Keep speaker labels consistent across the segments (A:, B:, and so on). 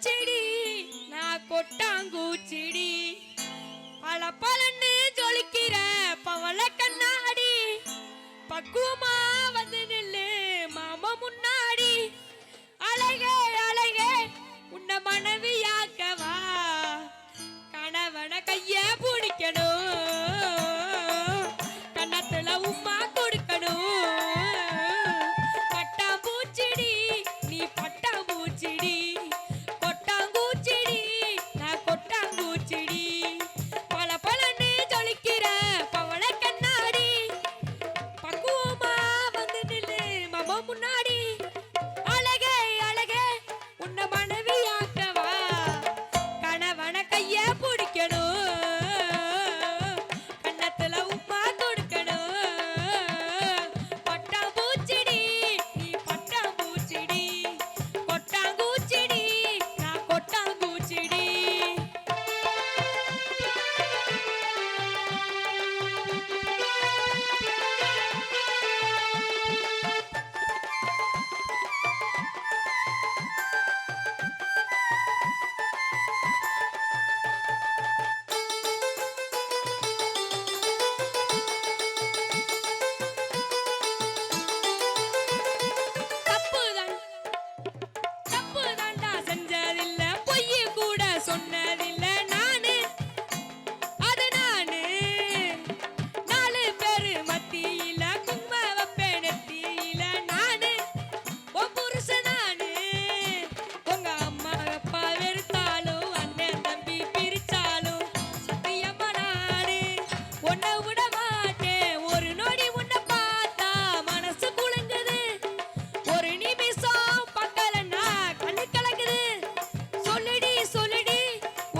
A: பூச்செடி நான் கொட்டாங்கூச்செடி பல பலன்னு ஜொலிக்கிற பவள கண்ணாடி பக்குவமா வந்து நில்லு மாமா முன்னாடி அழகே அழகே உன்னை மனைவியாக்கவா கணவன கைய பிடிக்கணும் கண்ணத்துல உம்மா கொடுக்கணும் பட்டாம்பூச்செடி நீ பட்டாம்பூச்செடி கொட்டாங்கூச்செடி நான் கொட்டாங்கூச்செடி பல பலன்னு ஜொலிக்கிற பவள கண்ணாடி பக்குவமா வந்து நில்லு மாமா முன்னாடி அழகே அழகே உன்னை மனைவியாக்கவா கணவன கைய பிடிக்கணும் கண்ணத்துல உம்மா கொடுக்கணும் பட்டாம்பூச்செடி நீ பட்டாம்பூச்செடி கொட்டாங்கூச்செடி நான் கொட்டாங்கூச்செடி தப்புதான் தப்பு தாண்டா செஞ்சதில்ல பொய்ய கூட சொன்னதில்ல நானு அது நானு நாலு பேரு மத்தியில கும்ப வைப்பேன் நெத்தியில நானு உன் புருஷன் நானு உங்க அம்மா அப்பா வெறுத்தாலும் அண்ணன் தம்பி பிரிச்சாலும் சத்தியமா நானு உன்னை விட மாட்டேன் ஒரு நொடி உன்னை பார்த்தா மனசு குலுங்குது ஒரு நிமிஷம் பக்கலன்னா கண்ணு கலங்குது சொல்லுடி சொல்லுடி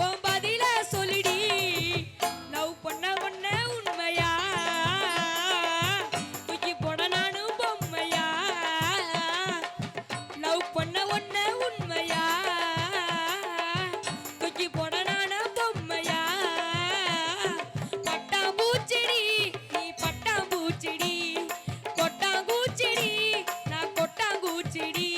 A: உன் பதில சொல்லுடி லவ் பண்ண ஒன்ன உண்மையா தூக்கி போட நானும் பொம்மையா லவ் பண்ண ஒன்ன உண்மையா தூக்கி போட நானும் பொம்மையா பட்டாம்பூச்செடி நீ பட்டாம்பூச்செடி கொட்டாங்கூச்செடி நான் கொட்டாங்கூச்செடி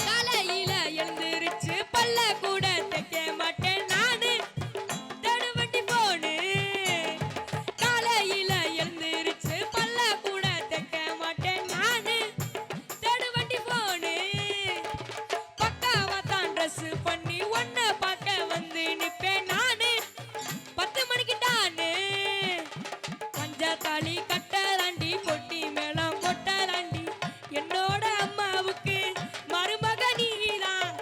A: காலையில எழுந்திருச்சு பல்ல கூட தைக்க மாட்டேன் நானு தடுவண்டி போனு காலையில எழுந்திருச்சு பல்ல கூட தைக்க மாட்டேன் நானு தடுவண்டி போனு பக்காவா தான் ட்ரெஸ் பண்ணி ஒன்ன பார்க்க வந்து நிப்பேன் நானு 10 மணிக்கு டானு பஞ்சத்தாளி கட்டலாண்டி பொட்டி மேளம் கொட்டலாண்டி என்னோட அம்மாவுக்கு மருமக நீதான்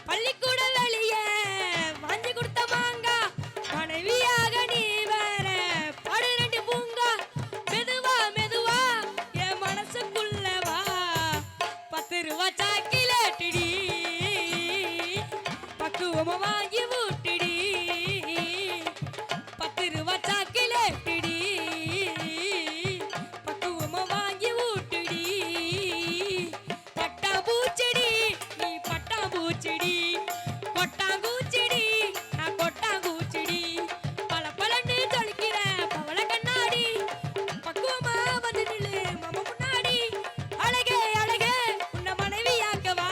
A: பள்ளிக்கூட வெளிய வாங்கி கொடுத்த மாங்கா மனைவியாக நீ வேற பாடு ரெண்டு பூங்கா மெதுவா மெதுவா என் மனசுக்குள்ளவா 10 ரூபா சாக்கிலேட்டுடி பக்குவமா வாங்கி ஊட்டுடி 10 ரூபா சாக்கிலேட்டுடி பக்குவமா வாங்கி ஊட்டுடி பட்டாம்பூச்செடி நீ பட்டாம்பூச்செடி கொட்டாங்கூச்செடி நான் கொட்டாங்கூச்செடி பல பலன்னு ஜொலிக்கிற பவள கண்ணாடி பக்குவமா வந்து நில்லு மாமா முன்னாடி அழகே அழகே உன்னை மனைவியாக்கவா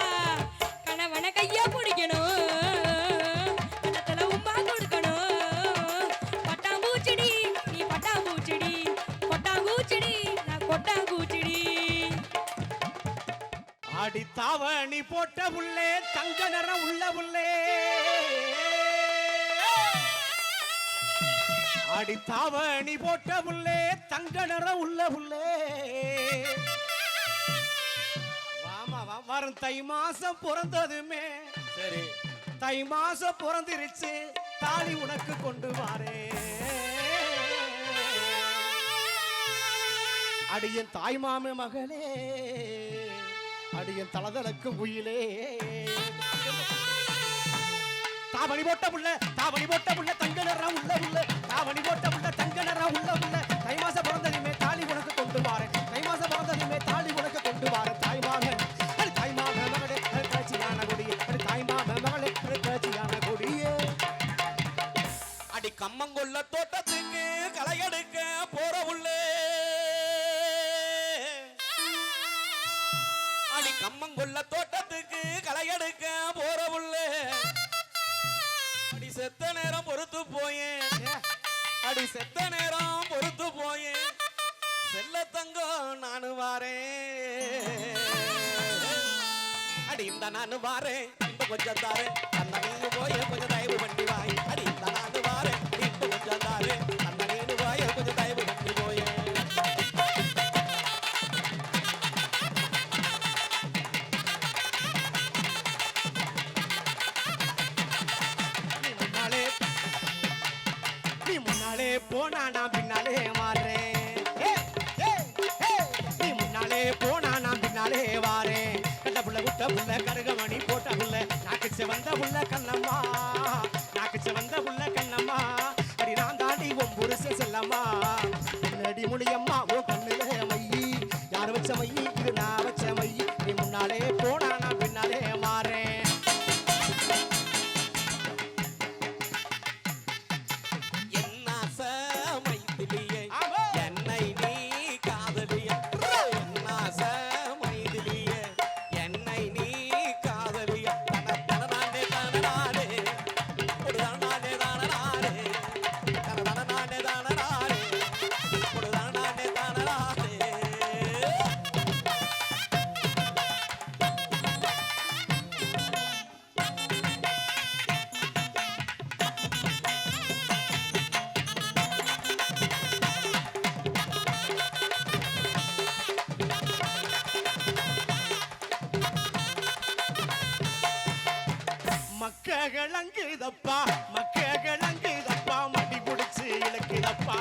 A: கணவன கைய பிடிக்கணும் கண்ணத்துல உம்மா கொடுக்கணும் பட்டாம்பூச்செடி நீ பட்டாம்பூச்செடி கொட்டாங்கூச்செடி நான் கொட்டாங்கூச்செடி
B: ஆடி தாவணி போட்ட புள்ளே தங்க நிறம் உள்ள புள்ளே ஆடி தாவணி போட்ட புள்ளே தங்க நிறம் உள்ள புள்ளே வாமா வா வரும் தை மாசம் பிறந்ததுமே சரி தை மாசம் பிறந்திருச்சு தாலி உனக்கு கொண்டு வாரே அடியன் தாய் மாமே மகளே அடியன் தலதலக்கு உயிலே தாவணி போட்ட புள்ள தங்க நிறம் உள்ள உள்ள தாவணி போட்ட புள்ள தங்க நிறம் உள்ள உள்ள தை மாசம் பிறந்ததுமே தாலி உனக்கு கொண்டு வாரேன் தை மாசம் பிறந்ததுமே தாலி உனக்கு கொண்டு வாரேன் தாய்மாமன் மகளே காட்சியான கொடியே தாய்மாமன் மகளே காட்சியான கொடியே
C: அடி கம்மங்கொல்ல தோட்டத்துக்கு களையெடுக்க போற உள்ளே அடி கம்மங்கொல்ல தோட்டத்துக்கு களையெடுக்க போற உள்ளே அடி செத்த நேரம் பொறுத்து போயேன் அடி செத்த நேரம் பொறுத்து போயேன் செல்ல தங்கம் நானு வாரேன் அடி இந்த நானு வாரேன் இந்த கொஞ்சம் தாரேன் அந்த நீனு போய கொஞ்சம் தயவு பண்ணி வாய் அடி இந்த நானு வாரேன் இந்த கொஞ்சம் தாரேன் அந்த நீனு போய கொஞ்சம் தயவு பண்ணி போயே
B: நீ முன்னாலே போனா நான் பின்னாலே மாறேன் நீ முன்னாலே போனா நான் பின்னாலே வாரேன் கண்ட புள்ள குட்ட புள்ள கருகமணி போட்ட புள்ள நாக்கு செவந்த புள்ள கண்ணம்மா நாக்கு செவந்த புள்ள கண்ணம்மா அடி நான் தாண்டி உன் புருஷன் செல்லம்மா அடி மொழியம்மா ஓ கண்ணுல மையி யார் வச்ச மையி இது நான் வச்ச மையி நீ முன்னாலே போனா நான் பின்னாலே மாறேன் மக்களங்குதப்பா மடி புடிச்சு இழுக்குதப்பா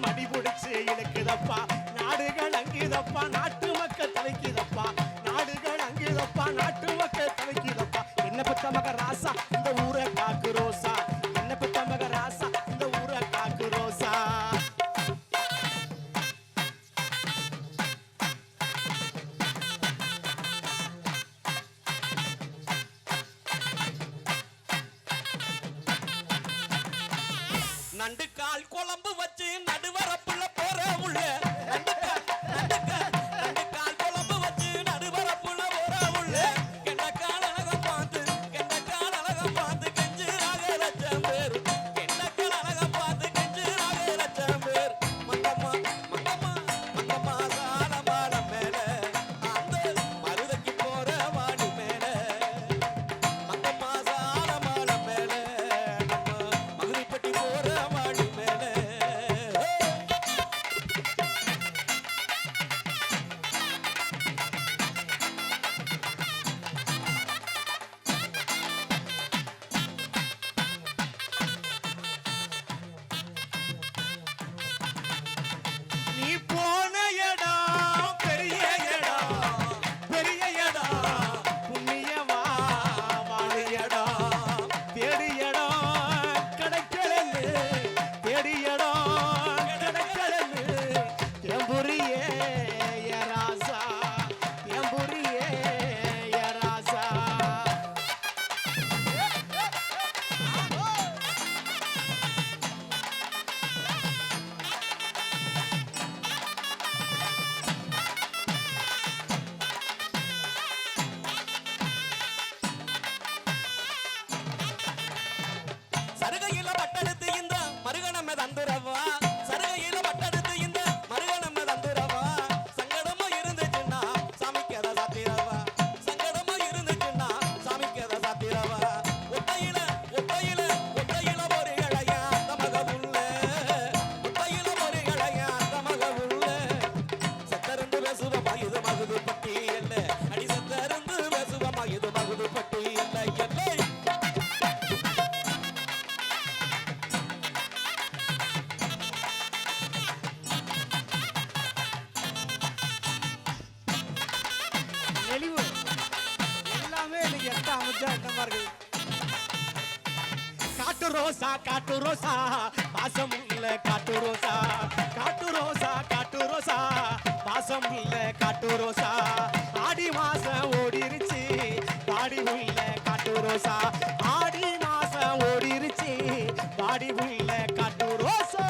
B: மடி புடிச்சு இழுக்குதப்பா நாடுகள் அங்குதப்பா நாட்டு மக்கள் தவிக்குதப்பா நாடுகள் அங்குதப்பா நாட்டு மக்கள் தவிக்குதப்பா என்ன பெத்த மக ராசா இந்த ஊரை காக்கு ரோசா என்ன பெத்த மக ராசா இந்த ஊரை காக்கு ரோசா
C: நண்டு கால் குழம்பு வச்சு நடுவரப்புல போற உள்ள நண்டு கால் குழம்பு வச்சு நடுவரப்புல போற உள்ள கெண்டக்கால் அழகம் பார்த்து கெஞ்சுறாக லட்சம் பேர் கெண்டக்கால் அழகம் பார்த்து கெஞ்சுறாக லட்சம் பேர் மங்கம்மா சாலமாட மேல அந்த மருதைக்கு போற வாடி மேல மங்கம்மா சாலமாட மேல நம்ம மதுரைப்பட்டி போற வாடி மேல
B: நீ போன இடம் பெரிய இடம் புண்ணியவா வாழு இடம் தேடி இடம் கிடைக்கலன்னு தேடி இடம் கிடைக்கலன்னு எம்புரியே ராசா எம்புரியே ராசா
C: சருகையில பட்டெடுத்து இந்த மருகணம தந்துரவா சருகையில பட்டெடுத்து இந்த மருகணம தந்துரவா சங்கடமா இருந்துச்சுன்னா சாமிக்கு அதை சாத்திரவா சங்கடமா இருந்துச்சுன்னா சாமிக்கு அதை சாத்திரவா ஒத்தையில ஒரு இளையா தமக உள்ள ஒத்தையில ஒரு இளையா தமக உள்ள சத்தருந்து பேசுவமா இது மகுது பட்டி இல்ல அடி சத்தருந்து பேசுவமா இது மகுது பட்டி இல்ல இல்லை
B: நெளிவு எல்லாமே இன்னைக்கு எட்ட அமைச்சா என்னமா இருக்கு ரோசா காட்டு ரோசா வாசமுள்ள காட்டு ரோசா காட்டு ரோசா காட்டு ரோசா வாசமுள்ள காட்டு ரோசா ஆடி மாசம் ஓடிருச்சு பாடி உள்ள காட்டு ரோசா ஆடி மாசம் ஓடிருச்சு பாடி உள்ள காட்டு ரோசா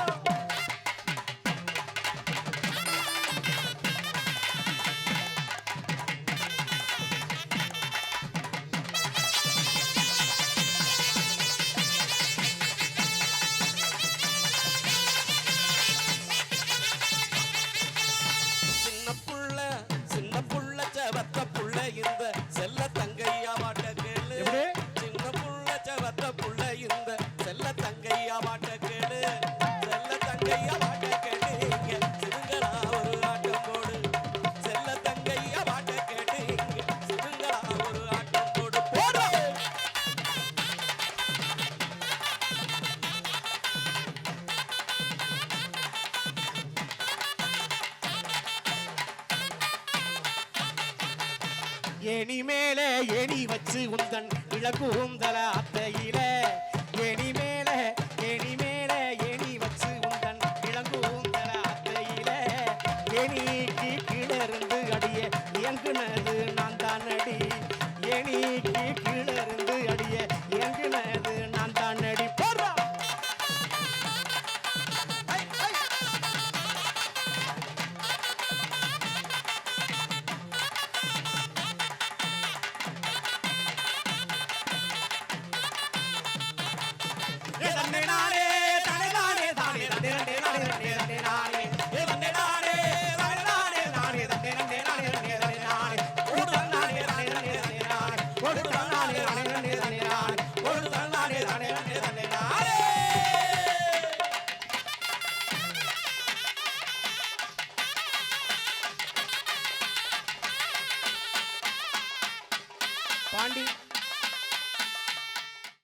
C: சின்ன புள்ள செவத்த புள்ள இந்த செல்ல தங்கையா வாட்ட கேளு
B: எப்படி?
C: சின்ன புள்ள செவத்த புள்ள இந்த செல்ல தங்கையா வாட்ட கேளு செல்ல தங்கையா வாட்ட கேளு இங்க சிறுங்களா ஒரு ஆட்டம் போடு செல்ல தங்கையா வாட்ட கேளு இங்க சிறுங்களா ஒரு ஆட்டம் போடு போடு
B: ஏணி மேலே ஏணி வச்சு உந்தன் இளக்கூந்தல அத்தையில ஏணி மேலே ஏணி வச்சு உந்தன் இளங்கூந்தல அத்தையில ஏணிக்கு கீழே இருந்து அடிய இயங்குனது நான் தான் அடி ஏணிக்கு கீழே இருந்து அடிய இயங்குனது நான் தான் அடி போடுறா தன்னை நானே தானே தானே தானே தன்னை நன்னே நானே நன்னே நன்னே நானே ஏ தன்னை நானே தானே தானே தானே தன்னை நன்னே நானே நன்னே நன்னே நானே ஒரு தன்னானே தானே நன்னே நன்னே நானே ஒரு தன்னானே தானே நன்னே நன்னே நானே ஒரு தன்னானே தானே நன்னே நன்னே நானே பாண்டி